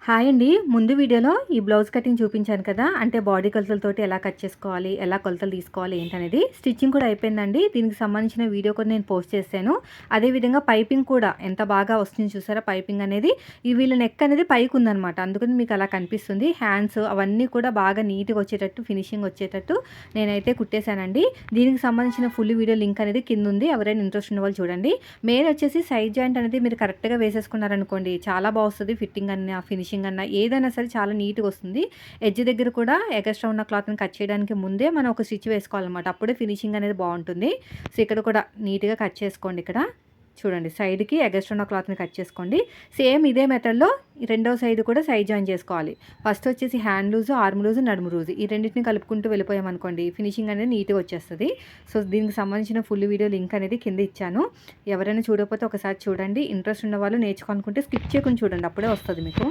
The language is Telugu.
హాయ్ అండి. ముందు వీడియోలో ఈ బ్లౌజ్ కటింగ్ చూపించాను కదా! అంటే బాడీ కొలతలతోటి ఎలా కట్ చేసుకోవాలి, ఎలా కొలతలు తీసుకోవాలి ఏంటనేది. స్టిచ్చింగ్ కూడా అయిపోయిందండి. దీనికి సంబంధించిన వీడియో కూడా నేను పోస్ట్ చేశాను. అదేవిధంగా పైపింగ్ కూడా ఎంత బాగా వస్తుంది చూసారా పైపింగ్ అనేది. ఈ వీళ్ళ నెక్ అనేది పైకుందనమాట. అందుకని మీకు అలా కనిపిస్తుంది. హ్యాండ్స్ అవన్నీ కూడా బాగా నీట్‌గా వచ్చేటట్టు, ఫినిషింగ్ వచ్చేటట్టు నేనైతే కుట్టేశానండి. దీనికి సంబంధించిన ఫుల్ వీడియో లింక్ అనేది కిందుంది. ఎవరైనా ఇంట్రెస్ట్ ఉన్నవాళ్ళు చూడండి. మెయిన్ వచ్చేసి సైడ్ జాయింట్ అనేది మీరు కరెక్ట్‌గా వేసేసుకున్నారనుకోండి చాలా బాగొస్తది. ఫిట్టింగ్ అన్నా, ఫినిషింగ్ అన్నా ఏదైనా సరే చాలా నీట్‌గా వస్తుంది. ఎడ్జ్ దగ్గర కూడా ఎగస్ట్రా ఉన్న క్లాత్‌ని కట్ చేయడానికి ముందే మనం ఒక స్టిచ్ వేసుకోవాలన్నమాట. అప్పుడే ఫినిషింగ్ అనేది బావుంటుంది. సో, ఇక్కడ కూడా నీట్‌గా కట్ చేసుకోండి ఇక్కడ. చూడండి సైడ్‌కి ఎగస్ట్రా ఉన్న క్లాత్‌ని కట్ చేసుకోండి. సేమ్ ఇదే మెథడ్‌లో రెండో సైడ్ కూడా సైడ్ జాయిన్ చేసుకోవాలి. ఫస్ట్ వచ్చేసి హ్యాండ్ లూజ్, ఆర్మ్ లూజ్, నడుము లూజ్ ఈ రెండిటిని కలుపుకుంటూ వెళ్ళిపోయామనుకోండి ఫినిషింగ్ అనేది నీట్‌గా వచ్చేస్తది. సో, దీనికి సంబంధించిన ఫుల్ వీడియో లింక్ అనేది కింద ఇచ్చాను. ఎవరైనా చూడకపోతే ఒకసారి చూడండి. ఇంట్రెస్ట్ ఉన్నవాళ్ళు నేర్చుకోవాలనుకుంటే స్కిప్ చేయకుండా చూడండి. అప్పుడే వస్తది మీకు.